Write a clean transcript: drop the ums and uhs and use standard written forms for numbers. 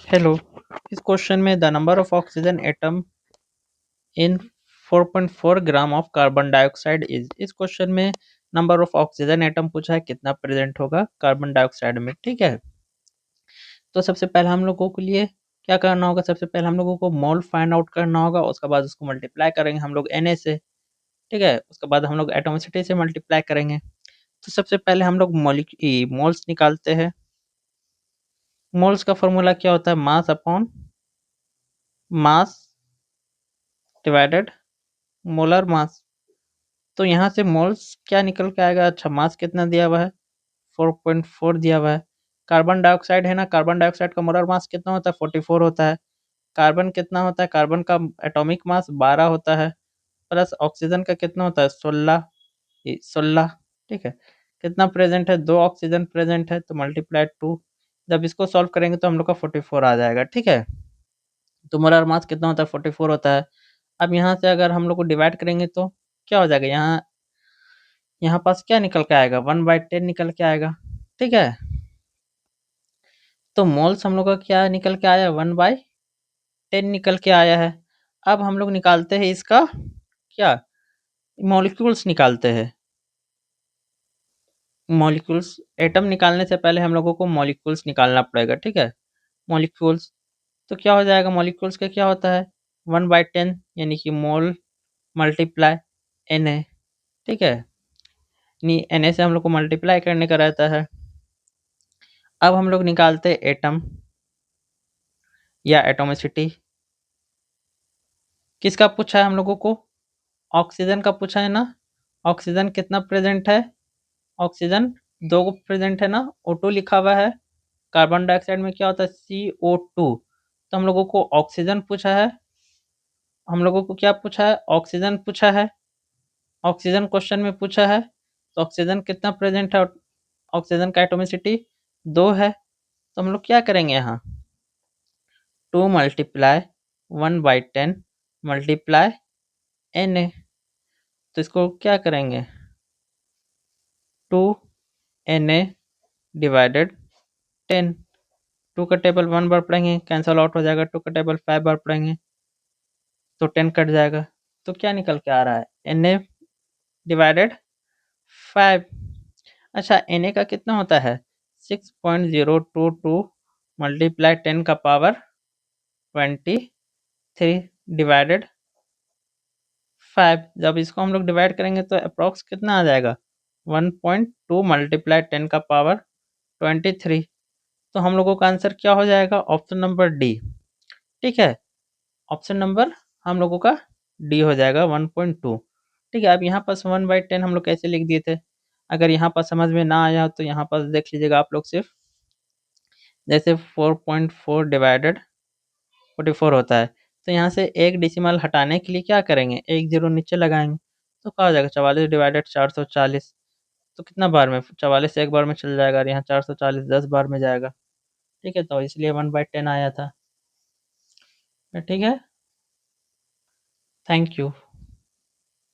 Hello. इस question में the number of oxygen atom in 4.4 gram of carbon dioxide is. इस question में number of oxygen atom पूछा है, कितना प्रेजेंट होगा कार्बन डाइऑक्साइड में। ठीक है, तो सबसे पहले हम लोगों के लिए क्या करना होगा, सबसे पहले हम लोगों को मोल फाइंड आउट करना होगा, उसके बाद उसको मल्टीप्लाई करेंगे हम लोग Na से। ठीक है, उसके बाद हम लोग एटोमिसिटी से मल्टीप्लाई करेंगे। तो सबसे पहले हम लोग मोल्स निकालते हैं। मोल्स का फॉर्मूला क्या होता है, mass upon mass divided molar mass. तो यहाँ से मोल्स क्या निकल के आएगा, अच्छा मास कितना दिया हुआ है 4.4 दिया हुआ है। कार्बन डाइऑक्साइड है ना, कार्बन डाइऑक्साइड का मोलर मास कितना होता है 44 होता है। कार्बन कितना होता है, कार्बन का एटॉमिक मास 12 होता है। प्लस ऑक्सीजन का कितना होता है 16। ठीक है, कितना प्रेजेंट है, 2 ऑक्सीजन प्रेजेंट है, तो मल्टीप्लाई 2। जब इसको सॉल्व करेंगे तो हम लोग का 44 आ जाएगा। ठीक है, तो मोलर मास कितना होता है 44 होता है। अब यहाँ से अगर हम लोग को डिवाइड करेंगे तो क्या हो जाएगा, यहाँ पास क्या निकल के आएगा 1/10 निकल के आएगा। ठीक है, तो मोल्स हम लोग का क्या निकल के आया 1/10 निकल के आया है। अब हम लोग निकालते हैं इसका क्या, मॉलिक्यूल्स निकालते हैं। मॉलिक्यूल्स, एटम निकालने से पहले हम लोगों को मॉलिक्यूल्स निकालना पड़ेगा। ठीक है, मॉलिक्यूल्स तो क्या हो जाएगा, मॉलिक्यूल्स का क्या होता है 1/10 यानी कि मोल मल्टीप्लाई Na। ठीक है, Na से हम लोग को मल्टीप्लाई करने का रहता है। अब हम लोग निकालते हैं एटम या एटोमिसिटी। किसका पूछा है हम लोगों को, ऑक्सीजन का पूछा है ना। ऑक्सीजन कितना प्रेजेंट है, ऑक्सीजन 2 प्रेजेंट है ना, O2 लिखा हुआ है। कार्बन डाइऑक्साइड में क्या होता है CO2। तो हम लोगों को ऑक्सीजन पूछा है, हम लोगों को क्या पूछा है, ऑक्सीजन पूछा है। ऑक्सीजन क्वेश्चन में पूछा है, तो ऑक्सीजन कितना प्रेजेंट है, ऑक्सीजन का एटोमिसिटी 2 है। तो हम लोग क्या करेंगे यहाँ 2 मल्टीप्लाई 1/10 मल्टीप्लाई Na। तो इसको क्या करेंगे 2 Na डिवाइडेड 10। 2 का टेबल 1 बार पढ़ेंगे कैंसल आउट हो जाएगा, 2 का टेबल 5 बार पढ़ेंगे तो 10 कट जाएगा। तो क्या निकल के आ रहा है Na डिवाइडेड 5। अच्छा Na का कितना होता है 6.022 मल्टीप्लाई 10 का पावर 23 डिवाइडेड 5। जब इसको हम लोग डिवाइड करेंगे तो अप्रॉक्स कितना आ जाएगा 1.2 मल्टीप्लाई 10 का पावर 23। तो हम लोगों का आंसर क्या हो जाएगा, ऑप्शन नंबर डी। ठीक है, ऑप्शन नंबर हम लोगों का डी हो जाएगा 1.2। ठीक है, अब यहाँ पर 1/10 हम लोग कैसे लिख दिए थे, अगर यहाँ पर समझ में ना आया तो यहाँ पर देख लीजिएगा आप लोग सिर्फ, जैसे 4.4 डिवाइडेड 44 होता है, तो यहाँ से एक डिसिमल हटाने के लिए क्या करेंगे, एक जीरो नीचे लगाएंगे। तो क्या हो जाएगा 44 डिवाइडेड 440। तो कितना बार में 44 एक बार में चल जाएगा, और यहाँ 440 10 बार में जाएगा। ठीक है, तो इसलिए 1/10 आया था। ठीक है, थैंक यू।